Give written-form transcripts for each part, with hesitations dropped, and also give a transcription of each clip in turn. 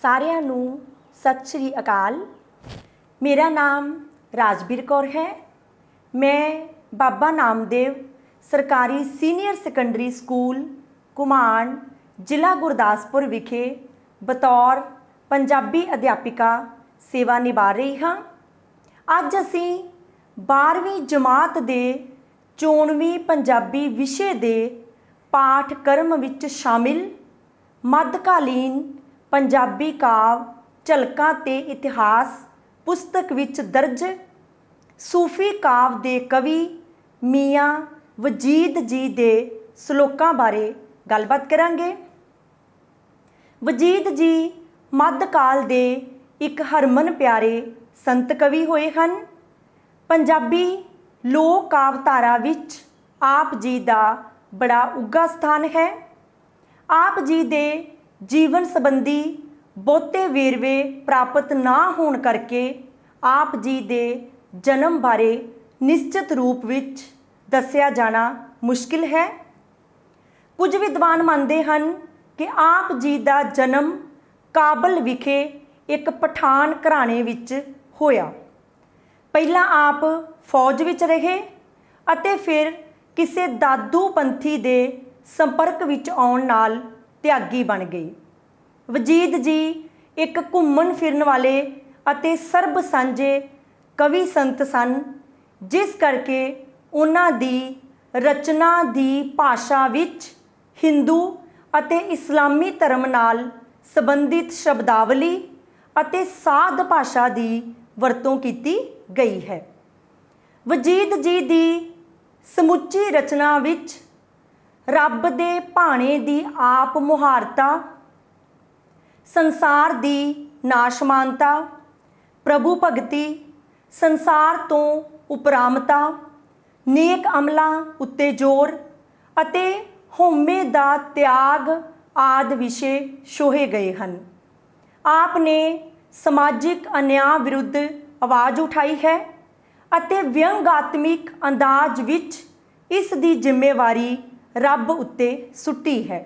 ਸਾਰਿਆਂ ਨੂੰ ਸਤਿ ਸ਼੍ਰੀ ਅਕਾਲ। ਮੇਰਾ ਨਾਮ ਰਾਜਵੀਰ ਕੌਰ ਹੈ। ਮੈਂ ਬਾਬਾ ਨਾਮਦੇਵ ਸਰਕਾਰੀ ਸੀਨੀਅਰ ਸੈਕੰਡਰੀ ਸਕੂਲ ਘੁਮਾਣ ਜ਼ਿਲ੍ਹਾ ਗੁਰਦਾਸਪੁਰ ਵਿਖੇ ਬਤੌਰ ਪੰਜਾਬੀ ਅਧਿਆਪਿਕਾ ਸੇਵਾ ਨਿਭਾ ਰਹੀ ਹਾਂ। ਅੱਜ ਅਸੀਂ 12ਵੀਂ ਜਮਾਤ ਦੇ 94ਵੀਂ ਪੰਜਾਬੀ ਵਿਸ਼ੇ ਦੇ ਪਾਠਕ੍ਰਮ ਵਿੱਚ ਸ਼ਾਮਿਲ ਮੱਧਕਾਲੀਨ ਪੰਜਾਬੀ ਕਾਵਿ ਝਲਕਾਂ ਤੇ ਇਤਿਹਾਸ ਪੁਸਤਕ ਵਿੱਚ ਦਰਜ ਸੂਫੀ ਕਾਵਿ ਦੇ ਕਵੀ ਮੀਆਂ ਵਜੀਦ ਜੀ ਦੇ ਸ਼ਲੋਕਾਂ ਬਾਰੇ ਗੱਲਬਾਤ ਕਰਾਂਗੇ। ਵਜੀਦ ਜੀ ਮੱਧਕਾਲ ਦੇ ਇੱਕ ਹਰਮਨ ਪਿਆਰੇ ਸੰਤ ਕਵੀ ਹੋਏ ਹਨ। ਪੰਜਾਬੀ ਲੋਕ ਕਾਵਿ ਧਾਰਾ ਵਿੱਚ ਆਪ ਜੀ ਦਾ ਬੜਾ ਉੱਘਾ ਸਥਾਨ ਹੈ। ਆਪ ਜੀ ਦੇ ਜੀਵਨ ਸੰਬੰਧੀ ਬਹੁਤੇ ਵੇਰਵੇ ਪ੍ਰਾਪਤ ਨਾ ਹੋਣ ਕਰਕੇ ਆਪ ਜੀ ਦੇ ਜਨਮ ਬਾਰੇ ਨਿਸ਼ਚਿਤ ਰੂਪ ਵਿੱਚ ਦੱਸਿਆ ਜਾਣਾ ਮੁਸ਼ਕਿਲ ਹੈ। ਕੁਝ ਵਿਦਵਾਨ ਮੰਨਦੇ ਹਨ ਕਿ ਆਪ ਜੀ ਦਾ ਜਨਮ ਕਾਬਲ ਵਿਖੇ ਇੱਕ ਪਠਾਨ ਘਰਾਣੇ ਵਿੱਚ ਹੋਇਆ। ਪਹਿਲਾਂ ਆਪ ਫੌਜ ਵਿੱਚ ਰਹੇ ਅਤੇ ਫਿਰ ਕਿਸੇ ਦਾਦੂ ਪੰਥੀ ਦੇ ਸੰਪਰਕ ਵਿੱਚ ਆਉਣ ਨਾਲ ਤਿਆਗੀ ਬਣ ਗਏ। ਵਜੀਦ ਜੀ ਇੱਕ ਘੁੰਮਣ ਫਿਰਨ ਵਾਲੇ ਅਤੇ ਸਰਬ ਸਾਂਝੇ ਕਵੀ ਸੰਤ ਸਨ, ਜਿਸ ਕਰਕੇ ਉਹਨਾਂ ਦੀ ਰਚਨਾ ਦੀ ਭਾਸ਼ਾ ਵਿੱਚ ਹਿੰਦੂ ਅਤੇ ਇਸਲਾਮੀ ਧਰਮ ਨਾਲ ਸੰਬੰਧਿਤ ਸ਼ਬਦਾਵਲੀ ਅਤੇ ਸਾਧ ਭਾਸ਼ਾ ਦੀ ਵਰਤੋਂ ਕੀਤੀ ਗਈ ਹੈ। ਵਜੀਦ ਜੀ ਦੀ ਸਮੁੱਚੀ ਰਚਨਾ ਵਿੱਚ ਰੱਬ ਦੇ ਭਾਣੇ ਦੀ ਆਪ ਮੁਹਾਰਤਾ, ਸੰਸਾਰ ਦੀ ਨਾਸ਼ਮਾਨਤਾ, ਪ੍ਰਭੂ ਭਗਤੀ, ਸੰਸਾਰ ਤੋਂ ਉਪਰਾਮਤਾ, ਨੇਕ ਅਮਲਾਂ ਉੱਤੇ ਜ਼ੋਰ ਅਤੇ ਹਉਮੈ ਦਾ ਤਿਆਗ ਆਦਿ ਵਿਸ਼ੇ ਛੋਹੇ ਗਏ ਹਨ। ਆਪ ਨੇ ਸਮਾਜਿਕ ਅਨਿਆਂ ਵਿਰੁੱਧ ਆਵਾਜ਼ ਉਠਾਈ ਹੈ ਅਤੇ ਵਿਅੰਗਾਤਮਿਕ ਅੰਦਾਜ਼ ਵਿੱਚ ਇਸ ਦੀ ਜ਼ਿੰਮੇਵਾਰੀ ਰੱਬ ਉੱਤੇ ਸੁੱਟੀ ਹੈ।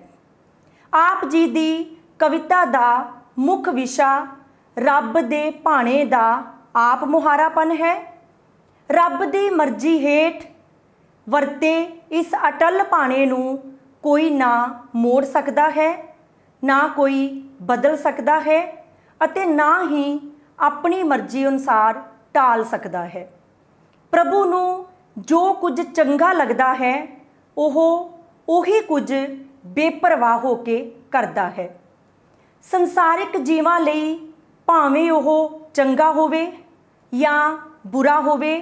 ਆਪ ਜੀ ਦੀ ਕਵਿਤਾ ਦਾ ਮੁੱਖ ਵਿਸ਼ਾ ਰੱਬ ਦੇ ਭਾਣੇ ਦਾ ਆਪ ਮੁਹਾਰਾਪਨ ਹੈ। ਰੱਬ ਦੀ ਮਰਜ਼ੀ ਹੇਠ ਵਰਤੇ ਇਸ ਅਟੱਲ ਭਾਣੇ ਨੂੰ ਕੋਈ ਨਾ ਮੋੜ ਸਕਦਾ ਹੈ, ਨਾ ਕੋਈ ਬਦਲ ਸਕਦਾ ਹੈ ਅਤੇ ਨਾ ਹੀ ਆਪਣੀ ਮਰਜ਼ੀ ਅਨੁਸਾਰ ਟਾਲ ਸਕਦਾ ਹੈ। ਪ੍ਰਭੂ ਨੂੰ ਜੋ ਕੁਝ ਚੰਗਾ ਲੱਗਦਾ ਹੈ ਉਹ ਉਹੀ ਕੁਝ ਬੇਪਰਵਾਹ ਹੋ ਕੇ ਕਰਦਾ ਹੈ। ਸੰਸਾਰਿਕ ਜੀਵਾਂ ਲਈ ਭਾਵੇਂ ਉਹ ਚੰਗਾ ਹੋਵੇ ਜਾਂ ਬੁਰਾ ਹੋਵੇ,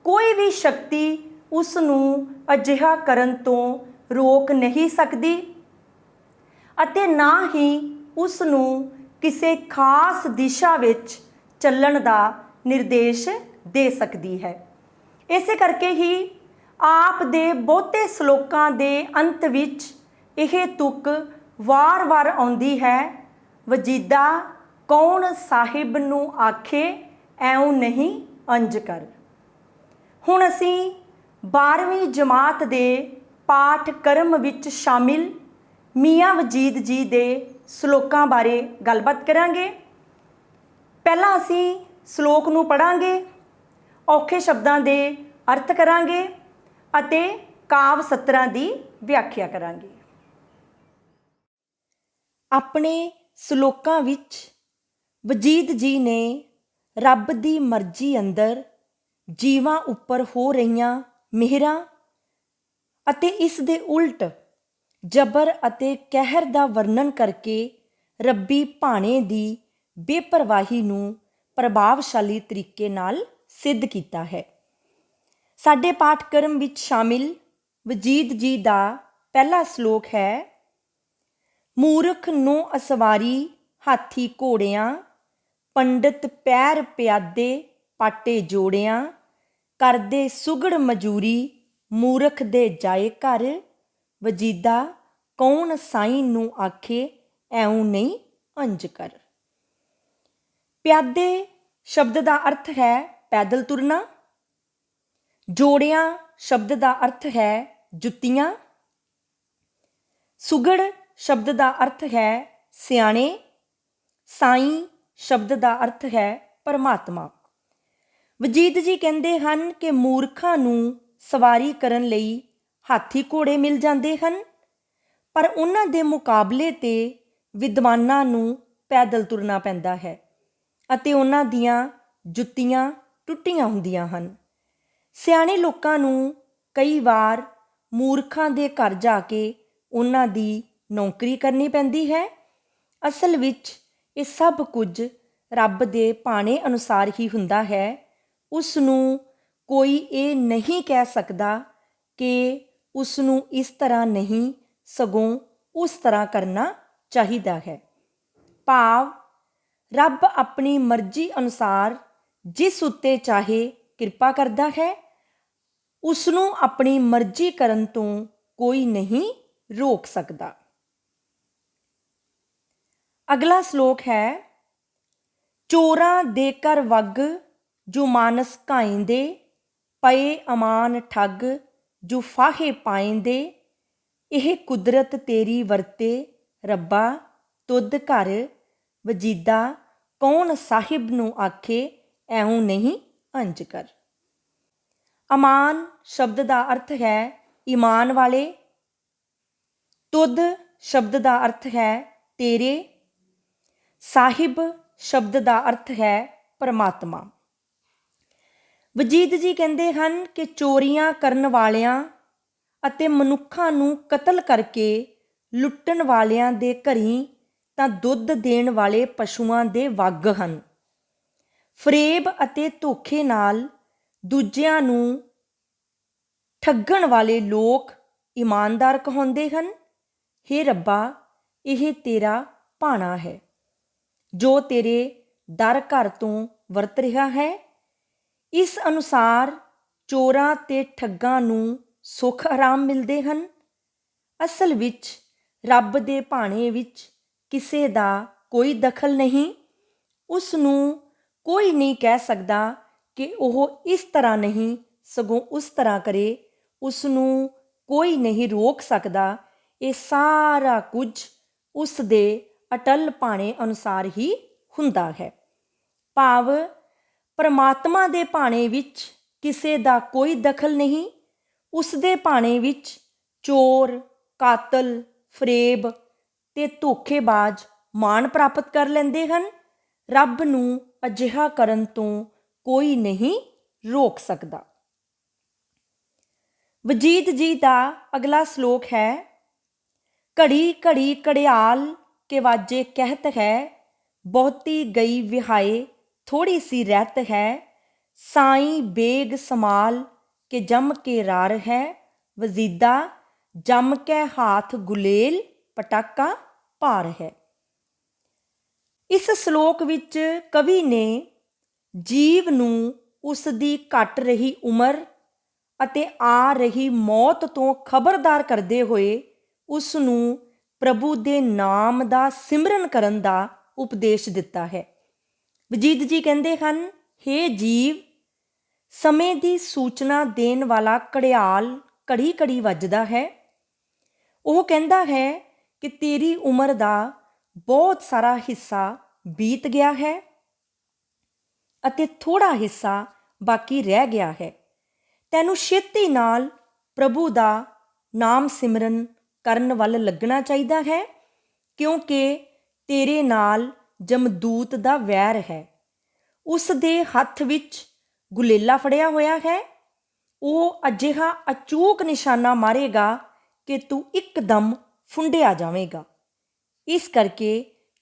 ਕੋਈ ਵੀ ਸ਼ਕਤੀ ਉਸ ਨੂੰ ਅਜਿਹਾ ਕਰਨ ਤੋਂ ਰੋਕ ਨਹੀਂ ਸਕਦੀ ਅਤੇ ਨਾ ਹੀ ਉਸ ਨੂੰ ਕਿਸੇ ਖਾਸ ਦਿਸ਼ਾ ਵਿੱਚ ਚੱਲਣ ਦਾ ਨਿਰਦੇਸ਼ ਦੇ ਸਕਦੀ ਹੈ। ਇਸੇ ਕਰਕੇ ਹੀ ਆਪ ਦੇ ਬਹੁਤੇ ਸ਼ਲੋਕਾਂ ਦੇ ਅੰਤ ਵਿੱਚ ਇਹ ਤੁਕ ਵਾਰ-ਵਾਰ ਆਉਂਦੀ ਹੈ, ਵਜੀਦਾ ਕੌਣ ਸਾਹਿਬ ਨੂੰ ਆਖੇ ਐਉਂ ਨਹੀਂ ਅੰਜ ਕਰ। ਹੁਣ ਅਸੀਂ 12ਵੀਂ ਜਮਾਤ ਦੇ ਪਾਠਕ੍ਰਮ ਵਿੱਚ ਸ਼ਾਮਿਲ ਮੀਆਂ ਵਜੀਦ ਜੀ ਦੇ ਸ਼ਲੋਕਾਂ ਬਾਰੇ ਗੱਲਬਾਤ ਕਰਾਂਗੇ। ਪਹਿਲਾਂ ਅਸੀਂ ਸ਼ਲੋਕ ਨੂੰ ਪੜ੍ਹਾਂਗੇ, ਔਖੇ ਸ਼ਬਦਾਂ ਦੇ ਅਰਥ ਕਰਾਂਗੇ ਅਤੇ ਕਾਵਿ ਸਤਰਾਂ ਦੀ ਵਿਆਖਿਆ ਕਰਾਂਗੇ। ਆਪਣੇ ਸ਼ਲੋਕਾਂ ਵਿੱਚ ਵਜੀਦ ਜੀ ਨੇ ਰੱਬ ਦੀ ਮਰਜ਼ੀ ਅੰਦਰ ਜੀਵਾਂ ਉੱਪਰ ਹੋ ਰਹੀਆਂ ਮਿਹਰਾਂ ਅਤੇ ਇਸ ਦੇ ਉਲਟ ਜਬਰ ਅਤੇ ਕਹਿਰ ਦਾ ਵਰਣਨ ਕਰਕੇ ਰੱਬੀ ਭਾਣੇ ਦੀ ਬੇਪਰਵਾਹੀ ਨੂੰ ਪ੍ਰਭਾਵਸ਼ਾਲੀ ਤਰੀਕੇ ਨਾਲ ਸਿੱਧ ਕੀਤਾ ਹੈ। ਸਾਡੇ ਪਾਠਕ੍ਰਮ ਵਿੱਚ ਸ਼ਾਮਿਲ ਵਜੀਦ ਜੀ ਦਾ ਪਹਿਲਾ ਸ਼ਲੋਕ ਹੈ, ਮੂਰਖ ਨੂੰ ਅਸਵਾਰੀ ਹਾਥੀ ਘੋੜਿਆਂ, ਪੰਡਿਤ ਪੈਰ ਪਿਆਦੇ ਪਾਟੇ ਜੋੜਿਆਂ, ਕਰਦੇ ਸੁਗੜ ਮਜੂਰੀ ਮੂਰਖ ਦੇ ਜਾਏ ਘਰ, ਵਜੀਦਾ ਕੌਣ ਸਾਈਂ ਨੂੰ ਆਖੇ ਐਉਂ ਨਹੀਂ ਅੰਜ ਕਰ। ਪਿਆਦੇ ਸ਼ਬਦ ਦਾ ਅਰਥ ਹੈ ਪੈਦਲ ਤੁਰਨਾ। ਜੋੜਿਆਂ ਸ਼ਬਦ ਦਾ ਅਰਥ ਹੈ ਜੁੱਤੀਆਂ। ਸੁਗੜ ਸ਼ਬਦ ਦਾ ਅਰਥ ਹੈ ਸਿਆਣੇ। ਸਾਈਂ ਸ਼ਬਦ ਦਾ ਅਰਥ ਹੈ ਪਰਮਾਤਮਾ। ਵਜੀਦ ਜੀ ਕਹਿੰਦੇ ਹਨ ਕਿ ਮੂਰਖਾਂ ਨੂੰ ਸਵਾਰੀ ਕਰਨ ਲਈ ਹਾਥੀ ਘੋੜੇ ਮਿਲ ਜਾਂਦੇ ਹਨ, ਪਰ ਉਹਨਾਂ ਦੇ ਮੁਕਾਬਲੇ 'ਤੇ ਵਿਦਵਾਨਾਂ ਨੂੰ ਪੈਦਲ ਤੁਰਨਾ ਪੈਂਦਾ ਹੈ ਅਤੇ ਉਹਨਾਂ ਦੀਆਂ ਜੁੱਤੀਆਂ ਟੁੱਟੀਆਂ ਹੁੰਦੀਆਂ ਹਨ। ਸਿਆਣੇ ਲੋਕਾਂ ਨੂੰ ਕਈ ਵਾਰ ਮੂਰਖਾਂ ਦੇ ਘਰ ਜਾ ਕੇ ਉਹਨਾਂ ਦੀ ਨੌਕਰੀ ਕਰਨੀ ਪੈਂਦੀ ਹੈ। ਅਸਲ ਵਿੱਚ ਇਹ ਸਭ ਕੁਝ ਰੱਬ ਦੇ ਭਾਣੇ ਅਨੁਸਾਰ ਹੀ ਹੁੰਦਾ ਹੈ। ਉਸ ਨੂੰ ਕੋਈ ਇਹ ਨਹੀਂ ਕਹਿ ਸਕਦਾ ਕਿ ਉਸ ਨੂੰ ਇਸ ਤਰ੍ਹਾਂ ਨਹੀਂ, ਸਗੋਂ ਉਸ ਤਰ੍ਹਾਂ ਕਰਨਾ ਚਾਹੀਦਾ ਹੈ। ਭਾਵ ਰੱਬ ਆਪਣੀ ਮਰਜ਼ੀ ਅਨੁਸਾਰ ਜਿਸ ਉੱਤੇ ਚਾਹੇ ਕਿਰਪਾ ਕਰਦਾ ਹੈ, ਉਸ ਨੂੰ ਆਪਣੀ ਮਰਜ਼ੀ ਕਰਨ ਤੋਂ ਕੋਈ ਨਹੀਂ ਰੋਕ ਸਕਦਾ। ਅਗਲਾ ਸ਼ਲੋਕ ਹੈ, ਚੋਰਾਂ ਦੇ ਕਰ ਵਗ ਜੋ ਮਾਨਸ ਘਾਇਂਦੇ, ਪਏ ਅਮਾਨ ਠੱਗ ਜੋ ਫਾਹੇ ਪਾਇਂਦੇ, ਇਹ ਕੁਦਰਤ ਤੇਰੀ ਵਰਤੇ ਰੱਬਾ ਤੁਧ ਘਰ, ਵਜੀਦਾ ਕੌਣ ਸਾਹਿਬ ਨੂੰ ਆਖੇ ਐਉਂ ਨਹੀਂ ਅੰਜ ਕਰ। ਅਮਾਨ ਸ਼ਬਦ ਦਾ ਅਰਥ ਹੈ ਈਮਾਨ ਵਾਲੇ। ਤੁਧ ਸ਼ਬਦ ਦਾ ਅਰਥ ਹੈ ਤੇਰੇ। ਸਾਹਿਬ ਸ਼ਬਦ ਦਾ ਅਰਥ ਹੈ ਪਰਮਾਤਮਾ। ਵਜੀਦ ਜੀ ਕਹਿੰਦੇ ਹਨ ਕਿ ਚੋਰੀਆਂ ਕਰਨ ਵਾਲਿਆਂ ਅਤੇ ਮਨੁੱਖਾਂ ਨੂੰ ਕਤਲ ਕਰਕੇ ਲੁੱਟਣ ਵਾਲਿਆਂ ਦੇ ਘਰੀਂ ਤਾਂ ਦੁੱਧ ਦੇਣ ਵਾਲੇ ਪਸ਼ੂਆਂ ਦੇ ਵੱਗ ਹਨ। ਫਰੇਬ ਅਤੇ ਧੋਖੇ ਨਾਲ ਦੂਜਿਆਂ ਨੂੰ ਠੱਗਣ ਵਾਲੇ ਲੋਕ ਇਮਾਨਦਾਰ ਕਹਾਉਂਦੇ ਹਨ। ਹੇ ਰੱਬਾ, ਇਹ ਤੇਰਾ ਭਾਣਾ ਹੈ ਜੋ ਤੇਰੇ ਦਰ ਘਰ ਤੋਂ ਵਰਤ ਰਿਹਾ ਹੈ। ਇਸ ਅਨੁਸਾਰ ਚੋਰਾਂ ਤੇ ਠੱਗਾਂ ਨੂੰ ਸੁੱਖ ਆਰਾਮ ਮਿਲਦੇ ਹਨ। ਅਸਲ ਵਿੱਚ ਰੱਬ ਦੇ ਭਾਣੇ ਵਿੱਚ ਕਿਸੇ ਦਾ ਕੋਈ ਦਖਲ ਨਹੀਂ। ਉਸ ਨੂੰ ਕੋਈ ਨਹੀਂ ਕਹਿ ਸਕਦਾ ਕਿ ਉਹ ਇਸ ਤਰ੍ਹਾਂ ਨਹੀਂ, ਸਗੋਂ ਉਸ ਤਰ੍ਹਾਂ ਕਰੇ। ਉਸ ਨੂੰ ਕੋਈ ਨਹੀਂ ਰੋਕ ਸਕਦਾ। ਇਹ ਸਾਰਾ ਕੁਝ ਉਸ ਦੇ ਅਟਲ ਭਾਣੇ ਅਨੁਸਾਰ ਹੀ ਹੁੰਦਾ ਹੈ। ਭਾਵ ਪਰਮਾਤਮਾ ਦੇ ਭਾਣੇ ਵਿੱਚ ਕਿਸੇ ਦਾ ਕੋਈ ਦਖਲ ਨਹੀਂ। ਉਸ ਦੇ ਭਾਣੇ ਵਿੱਚ ਚੋਰ, ਕਾਤਲ, ਫਰੇਬ ਤੇ ਧੋਖੇਬਾਜ਼ ਮਾਣ ਪ੍ਰਾਪਤ ਕਰ ਲੈਂਦੇ ਹਨ। ਰੱਬ ਨੂੰ ਅਜਿਹਾ ਕਰਨ ਤੋਂ ਕੋਈ ਨਹੀਂ ਰੋਕ ਸਕਦਾ। ਵਜੀਦ ਜੀ ਦਾ ਅਗਲਾ ਸ਼ਲੋਕ ਹੈ, ਘੜੀ ਘੜੀ ਘੜਿਆਲ ਕੇ ਵਾਜੇ ਕਹਿਤ ਹੈ, ਬਹੁਤੀ ਗਈ ਵਿਹਾਏ ਥੋੜੀ ਸੀ ਰਹਿਤ ਹੈ, ਸਾਈਂ ਬੇਗ ਸਮਾਲ ਕੇ ਜਮ ਕੇ ਰਾਰ ਹੈ, ਵਜੀਦਾ ਜਮ ਕੇ ਹਾਥ ਗੁਲੇਲ ਪਟਾਕਾ ਭਾਰ ਹੈ। ਇਸ ਸ਼ਲੋਕ ਵਿੱਚ ਕਵੀ ਨੇ ਜੀਵ ਨੂੰ ਉਸ ਦੀ ਘਟ ਰਹੀ ਉਮਰ ਅਤੇ ਆ ਰਹੀ ਮੌਤ ਤੋਂ ਖਬਰਦਾਰ ਕਰਦੇ ਹੋਏ ਉਸ ਨੂੰ ਪ੍ਰਭੂ ਦੇ ਨਾਮ ਦਾ ਸਿਮਰਨ ਕਰਨ ਦਾ ਉਪਦੇਸ਼ ਦਿੱਤਾ ਹੈ। ਵਜੀਦ ਜੀ ਕਹਿੰਦੇ ਹਨ, ਹੇ ਜੀਵ, ਸਮੇਂ ਦੀ ਸੂਚਨਾ ਦੇਣ ਵਾਲਾ ਘੜਿਆਲ ਘੜੀ ਘੜੀ ਵੱਜਦਾ ਹੈ। ਉਹ ਕਹਿੰਦਾ ਹੈ ਕਿ ਤੇਰੀ ਉਮਰ ਦਾ ਬਹੁਤ ਸਾਰਾ ਹਿੱਸਾ ਬੀਤ ਗਿਆ ਹੈ ਅਤੇ ਥੋੜਾ ਹਿੱਸਾ ਬਾਕੀ ਰਹਿ ਗਿਆ ਹੈ। ਤੈਨੂੰ ਛੇਤੀ ਨਾਲ ਪ੍ਰਭੂ ਦਾ ਨਾਮ ਸਿਮਰਨ ਕਰਨ ਵੱਲ ਲੱਗਣਾ ਚਾਹੀਦਾ ਹੈ, ਕਿਉਂਕਿ ਤੇਰੇ ਨਾਲ ਜਮਦੂਤ ਦਾ ਵੈਰ ਹੈ। ਉਸ ਦੇ ਹੱਥ ਵਿੱਚ ਗੁਲੇਲਾ ਫੜਿਆ ਹੋਇਆ ਹੈ। ਉਹ ਅਜਿਹਾ ਅਚੂਕ ਨਿਸ਼ਾਨਾ ਮਾਰੇਗਾ ਕਿ ਤੂੰ ਇੱਕਦਮ ਫੁੰਡਿਆ ਜਾਵੇਗਾ। ਇਸ ਕਰਕੇ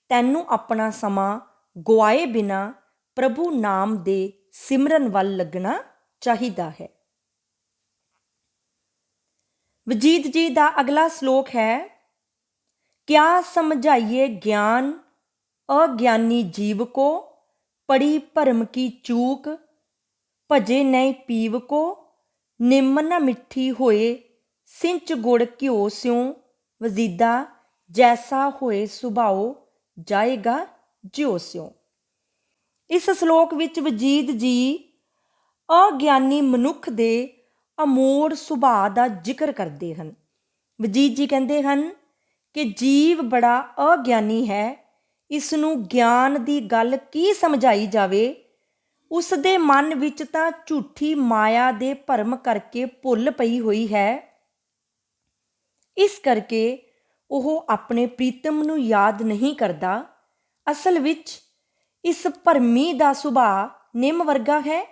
ਤੈਨੂੰ ਆਪਣਾ ਸਮਾਂ ਗੁਆਏ ਬਿਨਾਂ ਪ੍ਰਭੂ ਨਾਮ ਦੇ ਸਿਮਰਨ ਵੱਲ ਲੱਗਣਾ ਚਾਹੀਦਾ ਹੈ। ਵਜੀਦ ਜੀ ਦਾ ਅਗਲਾ ਸ਼ਲੋਕ ਹੈ, ਕਿਆ ਸਮਝਾਈਏ ਗਿਆਨ ਅਗਿਆਨੀ ਜੀਵ ਕੋ, ਪੜੀ ਭਰਮ ਕੀ ਚੂਕ ਭਜੇ ਨਹੀਂ ਪੀਵ ਕੋ, ਨਿੰਮ ਨ ਮਿੱਠੀ ਹੋਏ ਸਿੰਚ ਗੁੜ ਘਿਓ ਸਿਉ, ਵਜੀਦਾ ਜੈਸਾ ਹੋਏ ਸੁਭਾਓ ਜਾਏਗਾ ਜਿਉ ਸਿਉ। ਇਸ ਸ਼ਲੋਕ ਵਿੱਚ ਵਜੀਦ ਜੀ ਅਗਿਆਨੀ ਮਨੁੱਖ ਦੇ ਅਮੋੜ ਸੁਭਾਅ ਦਾ ਜ਼ਿਕਰ ਕਰਦੇ ਹਨ। ਵਜੀਦ ਜੀ ਕਹਿੰਦੇ ਹਨ ਕਿ ਜੀਵ ਬੜਾ ਅਗਿਆਨੀ ਹੈ, ਇਸ ਨੂੰ ਗਿਆਨ ਦੀ ਗੱਲ ਕੀ ਸਮਝਾਈ ਜਾਵੇ। ਉਸ ਦੇ ਮਨ ਵਿੱਚ ਤਾਂ ਝੂਠੀ ਮਾਇਆ ਦੇ ਭਰਮ ਕਰਕੇ ਭੁੱਲ ਪਈ ਹੋਈ ਹੈ। ਇਸ ਕਰਕੇ ਉਹ ਆਪਣੇ ਪ੍ਰੀਤਮ ਨੂੰ ਯਾਦ ਨਹੀਂ ਕਰਦਾ। ਅਸਲ ਵਿੱਚ ਇਸ ਭਰਮੀ ਦਾ ਸੁਭਾਅ ਨਿੰਮ ਵਰਗਾ ਹੈ,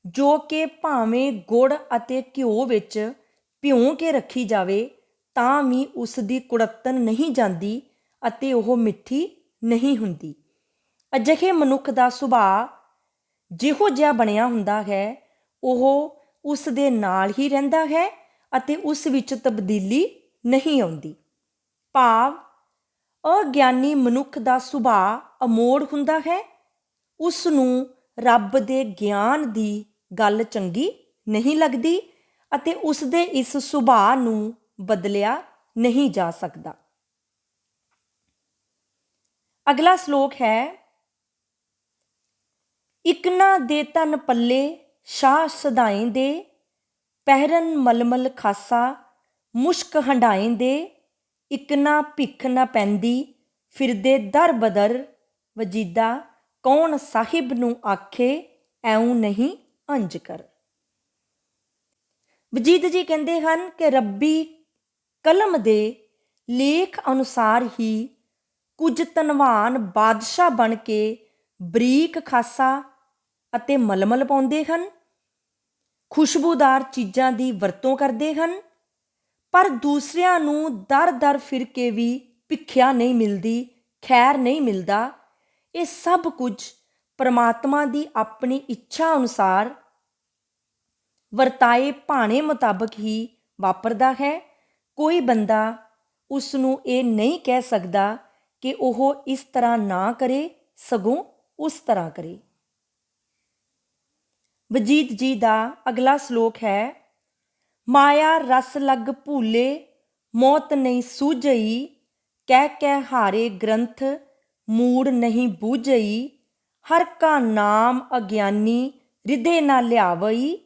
ਜੋ ਕਿ ਭਾਵੇਂ ਗੁੜ ਅਤੇ ਘਿਓ ਵਿੱਚ ਭਿਉਂ ਕੇ ਰੱਖੀ ਜਾਵੇ ਤਾਂ ਵੀ ਉਸ ਦੀ ਕੁੜੱਤਣ ਨਹੀਂ ਜਾਂਦੀ ਅਤੇ ਉਹ ਮਿੱਠੀ ਨਹੀਂ ਹੁੰਦੀ। ਅਜਿਹੇ ਮਨੁੱਖ ਦਾ ਸੁਭਾਅ ਜਿਹੋ ਜਿਹਾ ਬਣਿਆ ਹੁੰਦਾ ਹੈ, ਉਹ ਉਸ ਦੇ ਨਾਲ ਹੀ ਰਹਿੰਦਾ ਹੈ ਅਤੇ ਉਸ ਵਿੱਚ ਤਬਦੀਲੀ ਨਹੀਂ ਆਉਂਦੀ। ਭਾਵ ਅਗਿਆਨੀ ਮਨੁੱਖ ਦਾ ਸੁਭਾਅ ਅਮੋੜ ਹੁੰਦਾ ਹੈ। ਉਸ ਨੂੰ ਰੱਬ ਦੇ ਗਿਆਨ ਦੀ ਗੱਲ ਚੰਗੀ ਨਹੀਂ ਲੱਗਦੀ ਅਤੇ ਉਸ ਦੇ ਇਸ ਸੁਭਾਅ ਨੂੰ ਬਦਲਿਆ ਨਹੀਂ ਜਾ ਸਕਦਾ। ਅਗਲਾ ਸ਼ਲੋਕ ਹੈ, ਇਕਨਾ ਦੇ ਤਨ ਪੱਲੇ ਸ਼ਾਹ ਸਦਾਏ ਦੇ, ਪਹਿਰਨ ਮਲਮਲ ਖਾਸਾ ਮੁਸ਼ਕ ਹੰਡਾਏ ਦੇ, ਇਕਨਾ ਭਿੱਖ ਨਾ ਪੈਂਦੀ ਫਿਰਦੇ ਦਰ ਬਦਰ, ਵਜੀਦਾ ਕੌਣ ਸਾਹਿਬ ਨੂੰ ਆਖੇ ਐਉਂ ਨਹੀਂ ਅੰਜ ਕਰ। ਵਜੀਦ ਜੀ ਕਹਿੰਦੇ ਹਨ ਕਿ ਰੱਬੀ ਕਲਮ ਦੇ ਲੇਖ ਅਨੁਸਾਰ ਹੀ ਕੁਝ ਧਨਵਾਨ ਬਾਦਸ਼ਾਹ ਬਣ ਕੇ ਬਰੀਕ ਖਾਸਾ ਅਤੇ ਮਲਮਲ ਪਾਉਂਦੇ ਹਨ, ਖੁਸ਼ਬੂਦਾਰ ਚੀਜ਼ਾਂ ਦੀ ਵਰਤੋਂ ਕਰਦੇ ਹਨ, ਪਰ ਦੂਸਰਿਆਂ ਨੂੰ ਦਰ ਦਰ ਫਿਰ ਕੇ ਵੀ ਭਿੱਖਿਆ ਨਹੀਂ ਮਿਲਦੀ, ਖੈਰ ਨਹੀਂ ਮਿਲਦਾ। ਇਹ ਸਭ ਕੁਝ ਪਰਮਾਤਮਾ ਦੀ ਆਪਣੀ ਇੱਛਾ ਅਨੁਸਾਰ ਵਰਤਾਏ ਭਾਣੇ ਮੁਤਾਬਕ ਹੀ ਵਾਪਰਦਾ ਹੈ। ਕੋਈ ਬੰਦਾ ਉਸ ਨੂੰ ਇਹ ਨਹੀਂ ਕਹਿ ਸਕਦਾ ਕਿ ਉਹ ਇਸ ਤਰ੍ਹਾਂ ਨਾ ਕਰੇ, ਸਗੋਂ ਉਸ ਤਰ੍ਹਾਂ ਕਰੇ। ਵਜੀਦ ਜੀ ਦਾ ਅਗਲਾ ਸ਼ਲੋਕ ਹੈ, ਮਾਇਆ ਰਸ ਲਗ ਭੂਲੇ ਮੌਤ ਨਹੀਂ ਸੂਝਈ, ਕਹਿ ਹਾਰੇ ਗ੍ਰੰਥ ਮੂੜ ਨਹੀਂ ਬੂਝਈ, ਹਰ ਕਾ ਨਾਮ ਅਗਿਆਨੀ ਰਿਧੇ ਨਾ ਲਿਆਵਈ,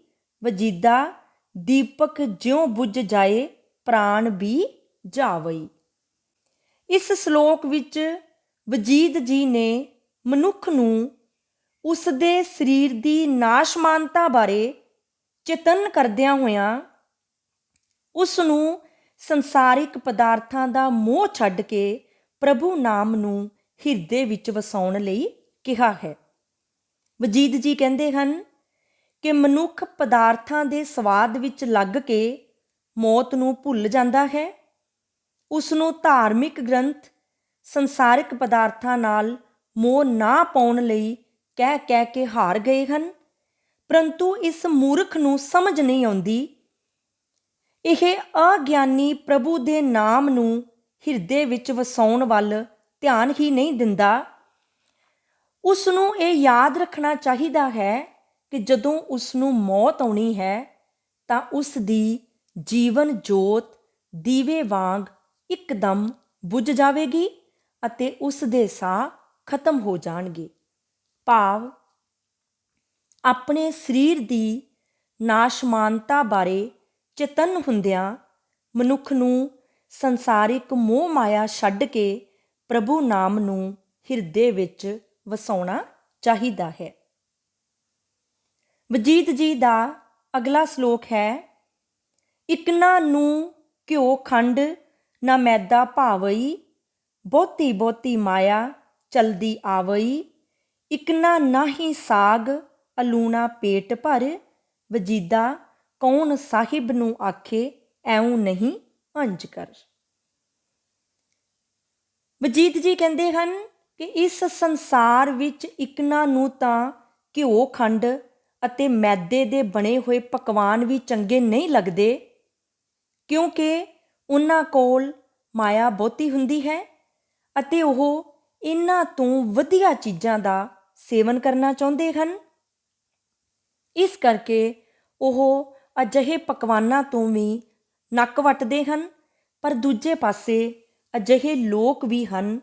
ਵਜੀਦਾ ਦੀਪਕ ਜਿਉਂ ਬੁਝ ਜਾਏ ਪ੍ਰਾਣ ਵੀ ਜਾਵਈ। ਇਸ ਸ਼ਲੋਕ ਵਿੱਚ ਵਜੀਦ ਜੀ ਨੇ ਮਨੁੱਖ ਨੂੰ ਉਸ ਦੇ ਸਰੀਰ ਦੀ ਨਾਸ਼ਮਾਨਤਾ ਬਾਰੇ ਚੇਤੰਨ ਕਰਦਿਆਂ ਹੋਇਆਂ ਉਸ ਨੂੰ ਸੰਸਾਰਿਕ ਪਦਾਰਥਾਂ ਦਾ ਮੋਹ ਛੱਡ ਕੇ ਪ੍ਰਭੂ ਨਾਮ ਨੂੰ ਹਿਰਦੇ ਵਿੱਚ ਵਸਾਉਣ ਲਈ ਕਿਹਾ ਹੈ। ਵਜੀਦ ਜੀ ਕਹਿੰਦੇ ਹਨ ਕਿ ਮਨੁੱਖ ਪਦਾਰਥਾਂ ਦੇ ਸਵਾਦ ਵਿੱਚ ਲੱਗ ਕੇ ਮੌਤ ਨੂੰ ਭੁੱਲ ਜਾਂਦਾ ਹੈ। ਉਸ ਨੂੰ ਧਾਰਮਿਕ ਗ੍ਰੰਥ ਸੰਸਾਰਿਕ ਪਦਾਰਥਾਂ ਨਾਲ ਮੋਹ ਨਾ ਪਾਉਣ ਲਈ ਕਹਿ ਕੇ ਹਾਰ ਗਏ ਹਨ, ਪਰੰਤੂ ਇਸ ਮੂਰਖ ਨੂੰ ਸਮਝ ਨਹੀਂ ਆਉਂਦੀ। ਇਹ ਅਗਿਆਨੀ ਪ੍ਰਭੂ ਦੇ ਨਾਮ ਨੂੰ ਹਿਰਦੇ ਵਿੱਚ ਵਸਾਉਣ ਵੱਲ ਧਿਆਨ ਹੀ ਨਹੀਂ ਦਿੰਦਾ। ਉਸ ਨੂੰ ਇਹ ਯਾਦ ਰੱਖਣਾ ਚਾਹੀਦਾ ਹੈ ਕਿ ਜਦੋਂ ਉਸ ਨੂੰ ਮੌਤ ਆਉਣੀ ਹੈ ਤਾਂ ਉਸ ਦੀ ਜੀਵਨ ਜੋਤ ਦੀਵੇ ਵਾਂਗ ਇੱਕਦਮ ਬੁਝ ਜਾਵੇਗੀ ਅਤੇ ਉਸ ਦੇ ਸਾਹ ਖਤਮ ਹੋ ਜਾਣਗੇ। ਭਾਵ ਆਪਣੇ ਸਰੀਰ ਦੀ ਨਾਸ਼ਮਾਨਤਾ ਬਾਰੇ ਚੇਤੰਨ ਹੁੰਦਿਆਂ ਮਨੁੱਖ ਨੂੰ ਸੰਸਾਰਿਕ ਮੋਹ ਮਾਇਆ ਛੱਡ ਕੇ ਪ੍ਰਭੂ ਨਾਮ ਨੂੰ ਹਿਰਦੇ ਵਿੱਚ ਵਸਾਉਣਾ ਚਾਹੀਦਾ ਹੈ। ਵਜੀਦ ਜੀ ਦਾ ਅਗਲਾ ਸ਼ਲੋਕ ਹੈ, ਇਕਨਾ ਨੂੰ ਘਿਓ ਖੰਡ ਨਾ ਮੈਦਾ ਭਾਵਈ, ਬਹੁਤੀ ਬਹੁਤੀ ਮਾਇਆ ਚਲਦੀ ਆਵਈ, ਇਕਨਾ ਨਾਹੀ ਸਾਗ ਅਲੂਣਾ ਪੇਟ ਭਰ, ਵਜੀਦਾ ਕੌਣ ਸਾਹਿਬ ਨੂੰ ਆਖੇ ਐਉਂ ਨਹੀਂ ਅੰਜ ਕਰ। ਵਜੀਦ ਜੀ ਕਹਿੰਦੇ ਹਨ ਕਿ ਇਸ ਸੰਸਾਰ ਵਿੱਚ ਇਕਨਾ ਨੂੰ ਤਾਂ ਘਿਓ ਖੰਡ ਅਤੇ ਮੈਦੇ ਦੇ ਬਣੇ ਹੋਏ ਪਕਵਾਨ ਵੀ ਚੰਗੇ ਨਹੀਂ ਲੱਗਦੇ, ਕਿਉਂਕਿ ਉਹਨਾਂ ਕੋਲ ਮਾਇਆ ਬਹੁਤੀ ਹੁੰਦੀ ਹੈ ਅਤੇ ਉਹ ਇਹਨਾਂ ਤੋਂ ਵਧੀਆ ਚੀਜ਼ਾਂ ਦਾ ਸੇਵਨ ਕਰਨਾ ਚਾਹੁੰਦੇ ਹਨ। ਇਸ ਕਰਕੇ ਉਹ ਅਜਿਹੇ ਪਕਵਾਨਾਂ ਤੋਂ ਵੀ ਨੱਕ ਵੱਟਦੇ ਹਨ। ਪਰ ਦੂਜੇ ਪਾਸੇ ਅਜਿਹੇ ਲੋਕ ਵੀ ਹਨ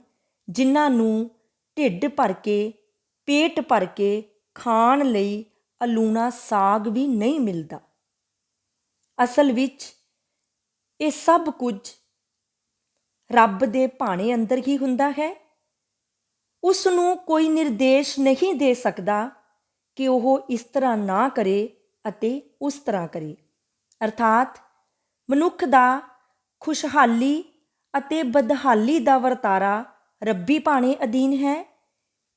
ਜਿਨ੍ਹਾਂ ਨੂੰ ਢਿੱਡ ਭਰ ਕੇ ਪੇਟ ਭਰ ਕੇ ਖਾਣ ਲਈ ਅਲੂਣਾ ਸਾਗ ਵੀ ਨਹੀਂ ਮਿਲਦਾ। ਅਸਲ ਵਿੱਚ ਇਹ ਸਭ ਕੁਝ ਰੱਬ ਦੇ ਭਾਣੇ ਅੰਦਰ ਹੀ ਹੁੰਦਾ ਹੈ। ਉਸ ਨੂੰ ਕੋਈ ਨਿਰਦੇਸ਼ ਨਹੀਂ ਦੇ ਸਕਦਾ ਕਿ ਉਹ ਇਸ ਤਰ੍ਹਾਂ ਨਾ ਕਰੇ ਅਤੇ ਉਸ ਤਰ੍ਹਾਂ ਕਰੇ। ਅਰਥਾਤ ਮਨੁੱਖ ਦਾ ਖੁਸ਼ਹਾਲੀ ਅਤੇ ਬਦਹਾਲੀ ਦਾ ਵਰਤਾਰਾ ਰੱਬੀ ਭਾਣੇ ਅਧੀਨ ਹੈ।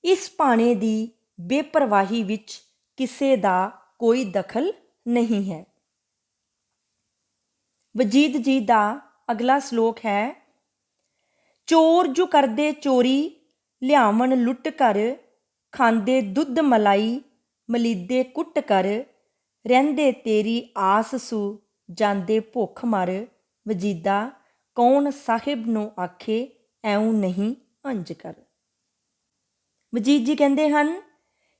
ਇਸ ਭਾਣੇ ਦੀ ਬੇਪਰਵਾਹੀ ਵਿੱਚ ਕਿਸੇ ਦਾ ਕੋਈ ਦਖਲ ਨਹੀਂ ਹੈ। ਵਜੀਦ ਜੀ ਦਾ ਅਗਲਾ ਸ਼ਲੋਕ ਹੈ, ਚੋਰ ਜੋ ਕਰਦੇ ਚੋਰੀ ਲਿਆਵਣ ਲੁੱਟ ਕਰ, ਖਾਂਦੇ ਦੁੱਧ ਮਲਾਈ ਮਲੀਦੇ ਕੁੱਟ ਕਰ, ਰਹਿੰਦੇ ਤੇਰੀ ਆਸ ਸੂ ਜਾਂਦੇ ਭੁੱਖ ਮਰ, ਵਜੀਦਾ ਕੌਣ ਸਾਹਿਬ ਨੂੰ ਆਖੇ ਐਉਂ ਨਹੀਂ ਅੰਜ ਕਰ। ਵਜੀਦ ਜੀ ਕਹਿੰਦੇ ਹਨ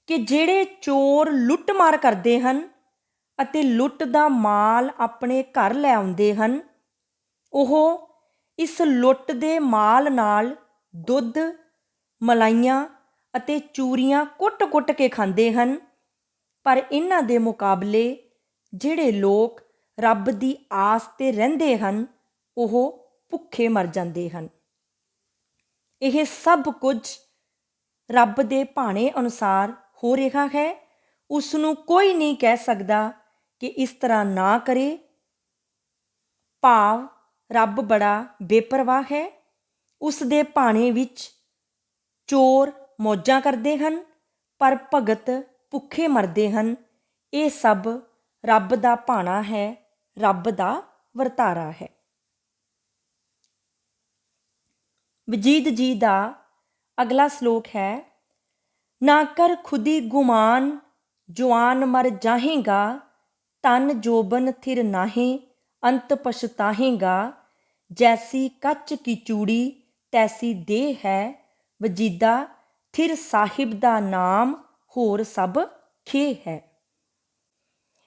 ਕਿ ਜਿਹੜੇ ਚੋਰ ਲੁੱਟ ਮਾਰ ਕਰਦੇ ਹਨ ਅਤੇ ਲੁੱਟ ਦਾ ਮਾਲ ਆਪਣੇ ਘਰ ਲੈ ਆਉਂਦੇ ਹਨ, ਉਹ ਇਸ ਲੁੱਟ ਦੇ ਮਾਲ ਨਾਲ ਦੁੱਧ, ਮਲਾਈਆਂ ਅਤੇ ਚੂਰੀਆਂ ਕੁੱਟ-ਕੁੱਟ ਕੇ ਖਾਂਦੇ ਹਨ। ਪਰ ਇਹਨਾਂ ਦੇ ਮੁਕਾਬਲੇ ਜਿਹੜੇ ਲੋਕ ਰੱਬ ਦੀ ਆਸ 'ਤੇ ਰਹਿੰਦੇ ਹਨ, ਉਹ ਭੁੱਖੇ ਮਰ ਜਾਂਦੇ ਹਨ। ਇਹ ਸਭ ਕੁਝ ਰੱਬ ਦੇ ਭਾਣੇ ਅਨੁਸਾਰ ਹੋ ਰਿਹਾ ਹੈ। ਉਸ ਨੂੰ ਕੋਈ ਨਹੀਂ ਕਹਿ ਸਕਦਾ ਕਿ ਇਸ ਤਰ੍ਹਾਂ ਨਾ ਕਰੇ। ਭਾਵ ਰੱਬ ਬੜਾ ਬੇਪਰਵਾਹ ਹੈ। ਉਸ ਦੇ ਭਾਣੇ ਵਿੱਚ ਚੋਰ ਮੌਜਾਂ ਕਰਦੇ ਹਨ, ਪਰ ਭਗਤ ਭੁੱਖੇ ਮਰਦੇ ਹਨ। ਇਹ ਸਭ ਰੱਬ ਦਾ ਭਾਣਾ ਹੈ, ਰੱਬ ਦਾ ਵਰਤਾਰਾ ਹੈ। ਵਜੀਦ ਜੀ ਦਾ ਅਗਲਾ ਸ਼ਲੋਕ ਹੈ, ਨਾ ਕਰ ਖੁਦੀ ਗੁਮਾਨ ਜਵਾਨ ਮਰ ਜਾਹੇਗਾ, ਤਨ ਜੋਬਨ ਥਿਰ ਨਾਹੀਂ ਅੰਤ ਪਛਤਾਹੇਗਾ, ਜੈਸੀ ਕੱਚ ਕੀ ਚੂੜੀ ਤੈਸੀ ਦੇਹ ਹੈ, ਵਜੀਦਾ ਥਿਰ ਸਾਹਿਬ ਦਾ ਨਾਮ ਹੋਰ ਸਭ ਖੇ ਹੈ।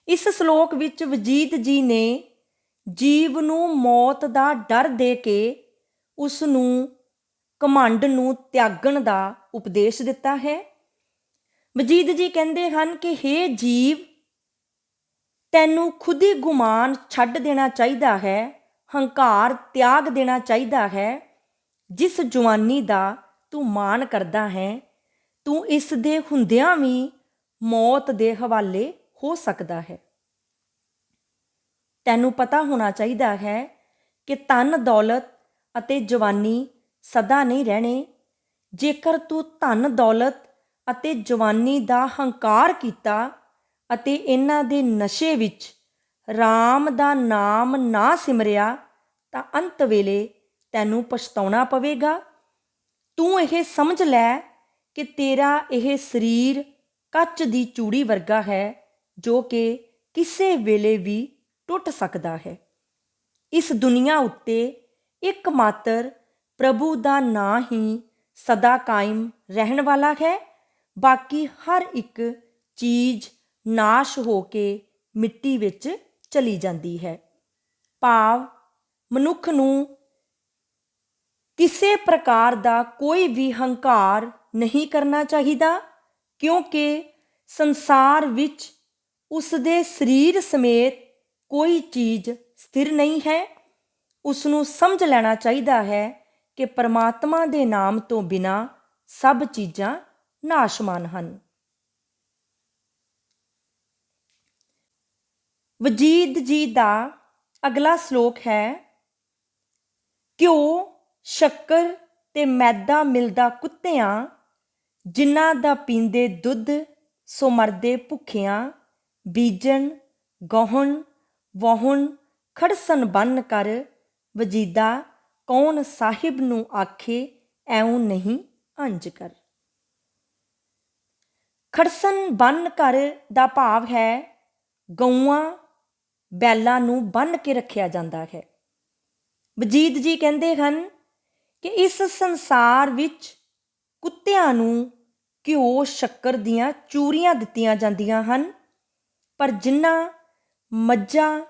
ਇਸ ਸ਼ਲੋਕ ਵਿੱਚ ਵਜੀਦ ਜੀ ਨੇ ਜੀਵ ਨੂੰ ਮੌਤ ਦਾ ਡਰ ਦੇ ਕੇ ਉਸ ਨੂੰ ਘਮੰਡ ਨੂੰ ਤਿਆਗਣ ਦਾ ਉਪਦੇਸ਼ ਦਿੱਤਾ ਹੈ। ਵਜੀਦ ਜੀ ਕਹਿੰਦੇ ਹਨ ਕਿ ਹੇ ਜੀਵ, ਤੈਨੂੰ ਖੁਦੀ ਗੁਮਾਨ ਛੱਡ ਦੇਣਾ ਚਾਹੀਦਾ ਹੈ, ਹੰਕਾਰ ਤਿਆਗ ਦੇਣਾ ਚਾਹੀਦਾ ਹੈ। ਜਿਸ ਜਵਾਨੀ ਦਾ ਤੂੰ ਮਾਣ ਕਰਦਾ ਹੈ, ਤੂੰ ਇਸ ਦੇ ਹੁੰਦਿਆਂ ਵੀ ਮੌਤ ਦੇ ਹਵਾਲੇ ਹੋ ਸਕਦਾ ਹੈ। ਤੈਨੂੰ ਪਤਾ ਹੋਣਾ ਚਾਹੀਦਾ ਹੈ ਕਿ ਧਨ ਦੌਲਤ ਅਤੇ ਜਵਾਨੀ ਸਦਾ ਨਹੀਂ ਰਹਿਣੇ। ਜੇਕਰ ਤੂੰ ਧਨ ਦੌਲਤ ਅਤੇ ਜਵਾਨੀ ਦਾ ਹੰਕਾਰ ਕੀਤਾ ਅਤੇ ਇਹਨਾਂ ਦੇ ਨਸ਼ੇ ਵਿੱਚ ਰਾਮ ਦਾ ਨਾਮ ਨਾ ਸਿਮਰਿਆ, ਤਾਂ ਅੰਤ ਵੇਲੇ ਤੈਨੂੰ ਪਛਤਾਉਣਾ ਪਵੇਗਾ। ਤੂੰ ਇਹ ਸਮਝ ਲੈ ਕਿ ਤੇਰਾ ਇਹ ਸਰੀਰ ਕੱਚ ਦੀ ਚੂੜੀ ਵਰਗਾ ਹੈ, ਜੋ ਕਿ ਕਿਸੇ ਵੇਲੇ ਵੀ ਟੁੱਟ ਸਕਦਾ ਹੈ। ਇਸ ਦੁਨੀਆ ਉੱਤੇ ਇੱਕਮਾਤਰ ਪ੍ਰਭੂ ਦਾ ਨਾਂ ਹੀ ਸਦਾ ਕਾਇਮ ਰਹਿਣ ਵਾਲਾ ਹੈ। ਬਾਕੀ ਹਰ ਇੱਕ ਚੀਜ਼ ਨਾਸ਼ ਹੋ ਕੇ ਮਿੱਟੀ ਵਿੱਚ ਚਲੀ ਜਾਂਦੀ ਹੈ। ਭਾਵ ਮਨੁੱਖ ਨੂੰ ਕਿਸੇ ਪ੍ਰਕਾਰ ਦਾ ਕੋਈ ਵੀ ਹੰਕਾਰ ਨਹੀਂ ਕਰਨਾ ਚਾਹੀਦਾ, ਕਿਉਂਕਿ ਸੰਸਾਰ ਵਿੱਚ ਉਸ ਦੇ ਸਰੀਰ ਸਮੇਤ ਕੋਈ ਚੀਜ਼ ਸਥਿਰ ਨਹੀਂ ਹੈ। ਉਸ ਨੂੰ ਸਮਝ ਲੈਣਾ ਚਾਹੀਦਾ ਹੈ ਕਿ ਪਰਮਾਤਮਾ ਦੇ ਨਾਮ ਤੋਂ ਬਿਨਾਂ ਸਭ ਚੀਜ਼ਾਂ ਨਾਸ਼ਮਾਨ ਹਨ। ਵਜੀਦ ਜੀ ਦਾ ਅਗਲਾ ਸ਼ਲੋਕ ਹੈ, ਘਿਓ, ਸ਼ੱਕਰ ਤੇ ਮੈਦਾ ਮਿਲਦਾ ਕੁੱਤਿਆਂ, ਜਿਨ੍ਹਾਂ ਦਾ ਪੀਂਦੇ ਦੁੱਧ ਸੋ ਮਰਦੇ ਭੁੱਖਿਆਂ, ਬੀਜਣ ਗਹੁਣ ਵਾਹੁਣ ਖੜਸਨ ਬੰਨ ਕਰ, ਵਜੀਦਾ ਕੌਣ ਸਾਹਿਬ ਨੂੰ ਆਖੇ ਐਉਂ ਨਹੀਂ ਅੰਜ ਕਰ। ਖੜਸਨ ਬੰਨ ਕਰ ਦਾ ਭਾਵ ਹੈ ਗਊਆਂ ਬੈਲਾਂ ਨੂੰ ਬੰਨ੍ਹ ਕੇ ਰੱਖਿਆ ਜਾਂਦਾ ਹੈ। ਵਜੀਦ ਜੀ ਕਹਿੰਦੇ ਹਨ ਕਿ ਇਸ ਸੰਸਾਰ ਵਿੱਚ ਕੁੱਤਿਆਂ ਨੂੰ ਘਿਓ ਸ਼ੱਕਰ ਦੀਆਂ ਚੂਰੀਆਂ ਦਿੱਤੀਆਂ ਜਾਂਦੀਆਂ ਹਨ, ਪਰ ਜਿਨ੍ਹਾਂ ਮੱਝਾਂ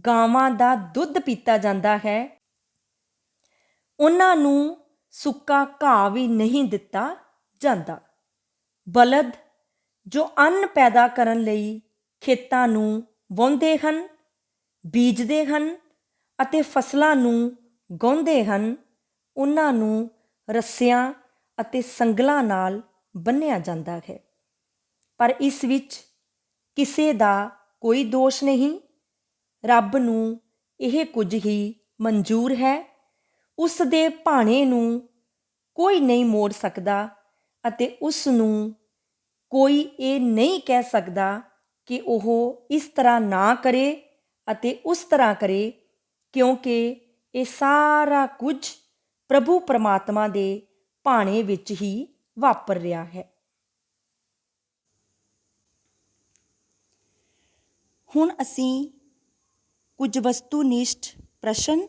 ਗਾਵਾਂ ਦਾ ਦੁੱਧ ਪੀਤਾ ਜਾਂਦਾ ਹੈ, ਉਹਨਾਂ ਨੂੰ ਸੁੱਕਾ ਘਾਹ ਵੀ ਨਹੀਂ ਦਿੱਤਾ ਜਾਂਦਾ। ਬਲਦ ਜੋ ਅੰਨ ਪੈਦਾ ਕਰਨ ਲਈ ਖੇਤਾਂ ਨੂੰ ਵਾਹੁੰਦੇ ਹਨ, ਬੀਜਦੇ ਹਨ ਅਤੇ ਫਸਲਾਂ ਨੂੰ ਗਾਉਂਦੇ ਹਨ, ਉਹਨਾਂ ਨੂੰ ਰੱਸਿਆਂ ਅਤੇ ਸੰਗਲਾਂ ਨਾਲ ਬੰਨ੍ਹਿਆ ਜਾਂਦਾ ਹੈ। ਪਰ ਇਸ ਵਿੱਚ ਕਿਸੇ ਦਾ ਕੋਈ ਦੋਸ਼ ਨਹੀਂ। ਰੱਬ ਨੂੰ ਇਹ ਕੁਝ ਹੀ ਮਨਜ਼ੂਰ ਹੈ। ਉਸ ਦੇ ਭਾਣੇ ਨੂੰ ਕੋਈ ਨਹੀਂ ਮੋੜ ਸਕਦਾ ਅਤੇ ਉਸ ਨੂੰ ਕੋਈ ਇਹ ਨਹੀਂ ਕਹਿ ਸਕਦਾ ਕਿ ਉਹ ਇਸ ਤਰ੍ਹਾਂ ਨਾ ਕਰੇ ਅਤੇ ਉਸ ਤਰ੍ਹਾਂ ਕਰੇ, ਕਿਉਂਕਿ ਇਹ ਸਾਰਾ ਕੁਝ ਪ੍ਰਭੂ ਪਰਮਾਤਮਾ ਦੇ ਭਾਣੇ ਵਿੱਚ ਹੀ ਵਾਪਰ ਰਿਹਾ ਹੈ। ਹੁਣ ਅਸੀਂ ਕੁਝ ਵਸਤੂਨਿਸ਼ਟ ਪ੍ਰਸ਼ਨ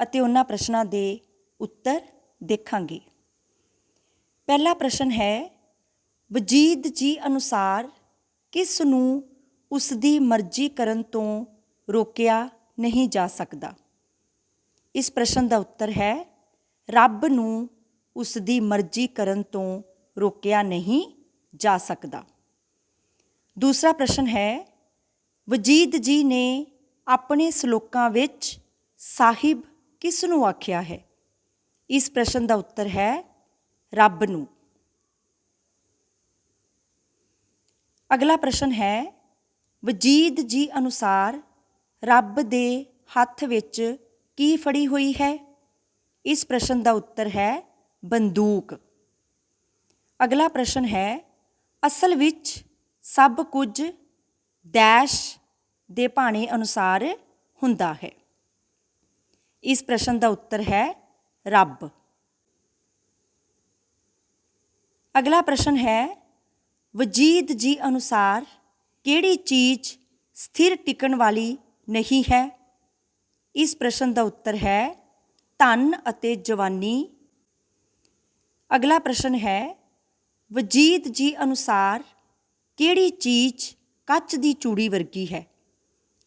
ਅਤੇ ਉਹਨਾਂ ਪ੍ਰਸ਼ਨਾਂ ਦੇ ਉੱਤਰ ਦੇਖਾਂਗੇ। ਪਹਿਲਾ ਪ੍ਰਸ਼ਨ ਹੈ, ਵਜੀਦ ਜੀ ਅਨੁਸਾਰ ਕਿਸ ਨੂੰ ਉਸ ਦੀ ਮਰਜ਼ੀ ਕਰਨ ਤੋਂ ਰੋਕਿਆ ਨਹੀਂ ਜਾ ਸਕਦਾ? ਇਸ ਪ੍ਰਸ਼ਨ ਦਾ ਉੱਤਰ ਹੈ, ਰੱਬ ਨੂੰ ਉਸ ਦੀ ਮਰਜ਼ੀ ਕਰਨ ਤੋਂ ਰੋਕਿਆ ਨਹੀਂ ਜਾ ਸਕਦਾ। ਦੂਸਰਾ ਪ੍ਰਸ਼ਨ ਹੈ, ਵਜੀਦ ਜੀ ਨੇ ਆਪਣੇ ਸਲੋਕਾਂ ਵਿੱਚ ਸਾਹਿਬ ਕਿਸ ਨੂੰ ਆਖਿਆ ਹੈ? ਇਸ ਪ੍ਰਸ਼ਨ ਦਾ ਉੱਤਰ ਹੈ, ਰੱਬ ਨੂੰ। ਅਗਲਾ ਪ੍ਰਸ਼ਨ ਹੈ, ਵਜੀਦ ਜੀ ਅਨੁਸਾਰ ਰੱਬ ਦੇ ਹੱਥ ਵਿੱਚ ਕੀ ਫੜੀ ਹੋਈ ਹੈ? ਇਸ ਪ੍ਰਸ਼ਨ ਦਾ ਉੱਤਰ ਹੈ, ਬੰਦੂਕ। ਅਗਲਾ ਪ੍ਰਸ਼ਨ ਹੈ, ਅਸਲ ਵਿੱਚ ਸਭ ਕੁਝ ਡੈਸ਼ ਦੇ ਭਾਣੇ ਅਨੁਸਾਰ ਹੁੰਦਾ ਹੈ? ਇਸ ਪ੍ਰਸ਼ਨ ਦਾ ਉੱਤਰ ਹੈ, ਰੱਬ। ਅਗਲਾ ਪ੍ਰਸ਼ਨ ਹੈ, ਵਜੀਦ ਜੀ ਅਨੁਸਾਰ ਕਿਹੜੀ ਚੀਜ਼ ਸਥਿਰ ਟਿਕਣ ਵਾਲੀ ਨਹੀਂ ਹੈ? ਇਸ ਪ੍ਰਸ਼ਨ ਦਾ ਉੱਤਰ ਹੈ, ਧਨ ਅਤੇ ਜਵਾਨੀ। ਅਗਲਾ ਪ੍ਰਸ਼ਨ ਹੈ, ਵਜੀਦ ਜੀ ਅਨੁਸਾਰ ਕਿਹੜੀ ਚੀਜ਼ ਕੱਚ ਦੀ ਚੂੜੀ ਵਰਗੀ ਹੈ?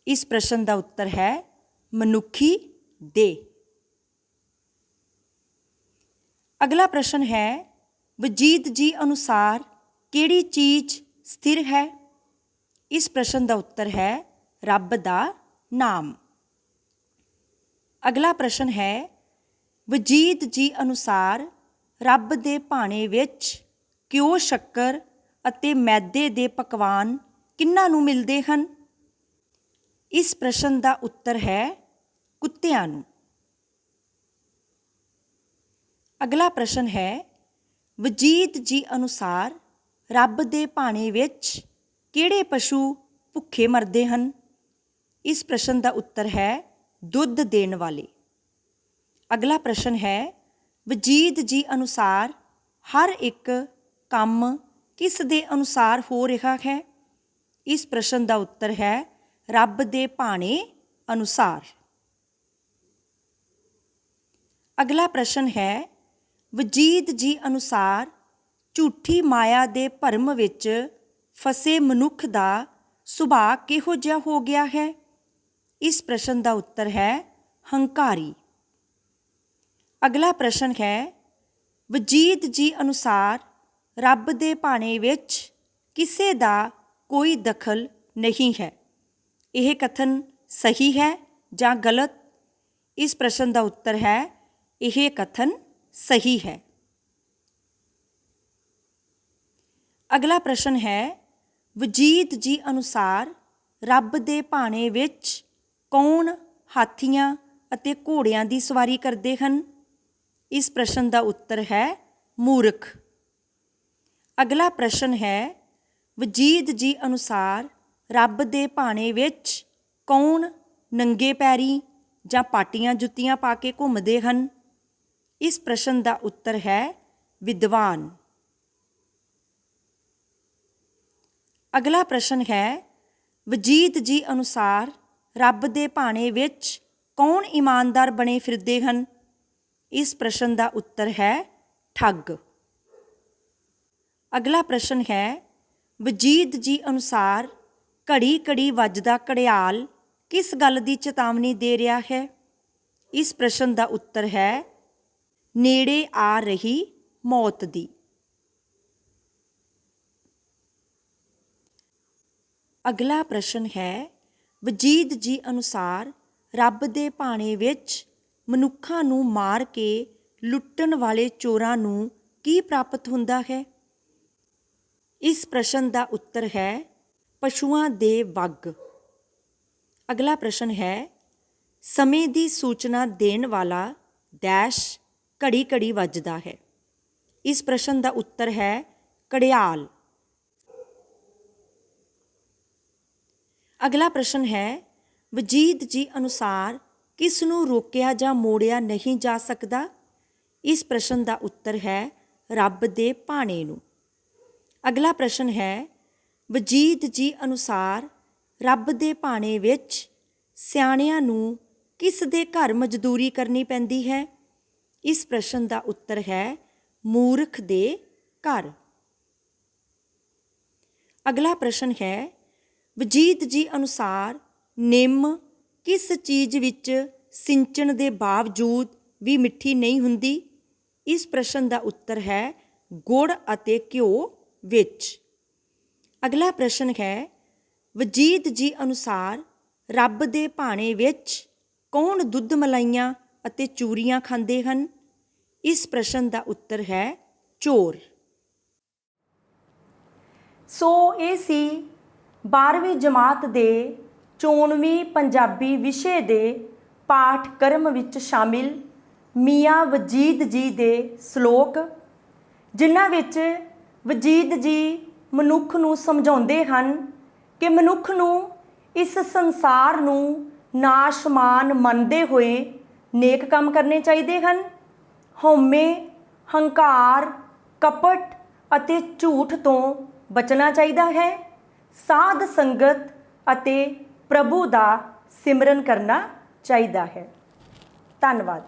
ਇਸ ਪ੍ਰਸ਼ਨ ਦਾ ਉੱਤਰ ਹੈ, ਮਨੁੱਖੀ ਦੇਹ। ਅਗਲਾ ਪ੍ਰਸ਼ਨ ਹੈ, ਵਜੀਦ ਜੀ ਅਨੁਸਾਰ ਕਿਹੜੀ ਚੀਜ਼ ਸਥਿਰ ਹੈ? ਇਸ ਪ੍ਰਸ਼ਨ ਦਾ ਉੱਤਰ ਹੈ, ਰੱਬ ਦਾ ਨਾਮ। ਅਗਲਾ ਪ੍ਰਸ਼ਨ ਹੈ, ਵਜੀਦ ਜੀ ਅਨੁਸਾਰ ਰੱਬ ਦੇ ਭਾਣੇ ਵਿੱਚ ਘਿਓ, ਸ਼ੱਕਰ ਅਤੇ ਮੈਦੇ ਦੇ ਪਕਵਾਨ ਕਿਹਨਾਂ ਨੂੰ ਮਿਲਦੇ ਹਨ? ਇਸ ਪ੍ਰਸ਼ਨ ਦਾ ਉੱਤਰ ਹੈ, ਕੁੱਤਿਆਂ ਨੂੰ। ਅਗਲਾ ਪ੍ਰਸ਼ਨ ਹੈ, ਵਜੀਦ ਜੀ ਅਨੁਸਾਰ ਰੱਬ ਦੇ ਭਾਣੇ ਵਿੱਚ ਕਿਹੜੇ ਪਸ਼ੂ ਭੁੱਖੇ ਮਰਦੇ ਹਨ? ਇਸ ਪ੍ਰਸ਼ਨ ਦਾ ਉੱਤਰ ਹੈ, ਦੁੱਧ ਦੇਣ ਵਾਲੇ। ਅਗਲਾ ਪ੍ਰਸ਼ਨ ਹੈ, ਵਜੀਦ ਜੀ ਅਨੁਸਾਰ ਹਰ ਇੱਕ ਕੰਮ ਕਿਸ ਦੇ ਅਨੁਸਾਰ ਹੋ ਰਿਹਾ ਹੈ? ਇਸ ਪ੍ਰਸ਼ਨ ਦਾ ਉੱਤਰ ਹੈ, ਰੱਬ ਦੇ ਭਾਣੇ ਅਨੁਸਾਰ। ਅਗਲਾ ਪ੍ਰਸ਼ਨ ਹੈ, ਵਜੀਦ ਜੀ ਅਨੁਸਾਰ ਝੂਠੀ ਮਾਇਆ ਦੇ ਭਰਮ ਵਿੱਚ ਫਸੇ ਮਨੁੱਖ ਦਾ ਸੁਭਾਅ ਕਿਹੋ ਜਿਹਾ ਹੋ ਗਿਆ ਹੈ? ਇਸ ਪ੍ਰਸ਼ਨ ਦਾ ਉੱਤਰ ਹੈ, ਹੰਕਾਰੀ। ਅਗਲਾ ਪ੍ਰਸ਼ਨ ਹੈ, ਵਜੀਦ ਜੀ ਅਨੁਸਾਰ ਰੱਬ ਦੇ ਭਾਣੇ ਵਿੱਚ ਕਿਸੇ ਦਾ ਕੋਈ ਦਖਲ ਨਹੀਂ ਹੈ। ਇਹ ਕਥਨ ਸਹੀ ਹੈ ਜਾਂ ਗਲਤ? ਇਸ ਪ੍ਰਸ਼ਨ ਦਾ ਉੱਤਰ ਹੈ, ਇਹ ਕਥਨ ਸਹੀ ਹੈ। ਅਗਲਾ ਪ੍ਰਸ਼ਨ ਹੈ, ਵਜੀਦ ਜੀ ਅਨੁਸਾਰ ਰੱਬ ਦੇ ਭਾਣੇ ਵਿੱਚ ਕੌਣ ਹਾਥੀਆਂ ਅਤੇ ਘੋੜਿਆਂ ਦੀ ਸਵਾਰੀ ਕਰਦੇ ਹਨ? ਇਸ ਪ੍ਰਸ਼ਨ ਦਾ ਉੱਤਰ ਹੈ, ਮੂਰਖ। ਅਗਲਾ ਪ੍ਰਸ਼ਨ ਹੈ, ਵਜੀਦ ਜੀ ਅਨੁਸਾਰ ਰੱਬ ਦੇ ਭਾਣੇ ਵਿੱਚ ਕੌਣ ਨੰਗੇ ਪੈਰੀ ਜਾਂ ਪਾਟੀਆਂ ਜੁੱਤੀਆਂ ਪਾ ਕੇ ਘੁੰਮਦੇ ਹਨ? ਇਸ ਪ੍ਰਸ਼ਨ ਦਾ ਉੱਤਰ ਹੈ, ਵਿਦਵਾਨ। ਅਗਲਾ ਪ੍ਰਸ਼ਨ ਹੈ, ਵਜੀਦ ਜੀ ਅਨੁਸਾਰ ਰੱਬ ਦੇ ਭਾਣੇ ਵਿੱਚ ਕੌਣ ਇਮਾਨਦਾਰ ਬਣੇ ਫਿਰਦੇ ਹਨ? ਇਸ ਪ੍ਰਸ਼ਨ ਦਾ ਉੱਤਰ ਹੈ, ਠੱਗ। ਅਗਲਾ ਪ੍ਰਸ਼ਨ ਹੈ, ਵਜੀਦ ਜੀ ਅਨੁਸਾਰ ਘੜੀ ਘੜੀ ਵੱਜਦਾ ਘੜਿਆਲ ਕਿਸ ਗੱਲ ਦੀ ਚੇਤਾਵਨੀ ਦੇ ਰਿਹਾ ਹੈ? ਇਸ ਪ੍ਰਸ਼ਨ ਦਾ ਉੱਤਰ ਹੈ, ਨੇੜੇ ਆ ਰਹੀ ਮੌਤ ਦੀ। ਅਗਲਾ ਪ੍ਰਸ਼ਨ ਹੈ, ਵਜੀਦ ਜੀ ਅਨੁਸਾਰ ਰੱਬ ਦੇ ਭਾਣੇ ਵਿੱਚ ਮਨੁੱਖਾਂ ਨੂੰ ਮਾਰ ਕੇ ਲੁੱਟਣ ਵਾਲੇ ਚੋਰਾਂ ਨੂੰ ਕੀ ਪ੍ਰਾਪਤ ਹੁੰਦਾ ਹੈ? ਇਸ ਪ੍ਰਸ਼ਨ ਦਾ ਉੱਤਰ ਹੈ ਪਸ਼ੂਆਂ ਦੇ ਵੱਗ। ਅਗਲਾ ਪ੍ਰਸ਼ਨ ਹੈ ਸਮੇਂ ਦੀ ਸੂਚਨਾ ਦੇਣ ਵਾਲਾ ਡੈਸ਼ ਘੜੀ ਘੜੀ ਵੱਜਦਾ ਹੈ। ਇਸ ਪ੍ਰਸ਼ਨ ਦਾ ਉੱਤਰ ਹੈ ਘੜਿਆਲ। ਅਗਲਾ ਪ੍ਰਸ਼ਨ ਹੈ ਵਜੀਦ ਜੀ ਅਨੁਸਾਰ ਕਿਸ ਨੂੰ ਰੋਕਿਆ ਜਾਂ ਮੋੜਿਆ ਨਹੀਂ ਜਾ ਸਕਦਾ? ਇਸ ਪ੍ਰਸ਼ਨ ਦਾ ਉੱਤਰ ਹੈ ਰੱਬ ਦੇ ਭਾਣੇ ਨੂੰ। ਅਗਲਾ ਪ੍ਰਸ਼ਨ ਹੈ ਵਜੀਦ ਜੀ ਅਨੁਸਾਰ ਰੱਬ ਦੇ ਭਾਣੇ ਵਿੱਚ ਸਿਆਣਿਆਂ ਨੂੰ ਕਿਸ ਦੇ ਘਰ ਮਜ਼ਦੂਰੀ ਕਰਨੀ ਪੈਂਦੀ ਹੈ? ਇਸ ਪ੍ਰਸ਼ਨ ਦਾ ਉੱਤਰ ਹੈ ਮੂਰਖ ਦੇ ਘਰ। ਅਗਲਾ ਪ੍ਰਸ਼ਨ ਹੈ ਵਜੀਦ ਜੀ ਅਨੁਸਾਰ ਨਿੰਮ ਕਿਸ ਚੀਜ਼ ਵਿੱਚ ਸਿੰਚਣ ਦੇ ਬਾਵਜੂਦ ਵੀ ਮਿੱਠੀ ਨਹੀਂ ਹੁੰਦੀ? ਇਸ ਪ੍ਰਸ਼ਨ ਦਾ ਉੱਤਰ ਹੈ ਗੁੜ ਅਤੇ ਘਿਓ ਵਿੱਚ। ਅਗਲਾ ਪ੍ਰਸ਼ਨ ਹੈ ਵਜੀਦ ਜੀ ਅਨੁਸਾਰ ਰੱਬ ਦੇ ਭਾਣੇ ਵਿੱਚ ਕੌਣ ਦੁੱਧ ਮਲਾਈਆਂ ਅਤੇ ਚੂਰੀਆਂ ਖਾਂਦੇ ਹਨ? ਇਸ ਪ੍ਰਸ਼ਨ ਦਾ ਉੱਤਰ ਹੈ ਚੋਰ। ਸੋ ਇਹ ਸੀ 12ਵੀਂ ਜਮਾਤ ਦੇ 94ਵੀਂ ਪੰਜਾਬੀ ਵਿਸ਼ੇ ਦੇ ਪਾਠਕ੍ਰਮ ਵਿੱਚ ਸ਼ਾਮਿਲ ਮੀਆਂ ਵਜੀਦ ਜੀ ਦੇ ਸ਼ਲੋਕ, ਜਿਨ੍ਹਾਂ ਵਿੱਚ ਵਜੀਦ ਜੀ ਮਨੁੱਖ ਨੂੰ ਸਮਝਾਉਂਦੇ ਹਨ ਕਿ ਮਨੁੱਖ ਨੂੰ ਇਸ ਸੰਸਾਰ ਨੂੰ ਨਾਸ਼ਮਾਨ ਮੰਨਦੇ ਹੋਏ ਨੇਕ ਕੰਮ ਕਰਨੇ ਚਾਹੀਦੇ ਹਨ। ਹਉਮੈ, ਹੰਕਾਰ, ਕਪਟ ਅਤੇ ਝੂਠ ਤੋਂ ਬਚਣਾ ਚਾਹੀਦਾ ਹੈ। ਸਾਧ ਸੰਗਤ ਅਤੇ ਪ੍ਰਭੂ ਦਾ ਸਿਮਰਨ ਕਰਨਾ ਚਾਹੀਦਾ ਹੈ। ਧੰਨਵਾਦ।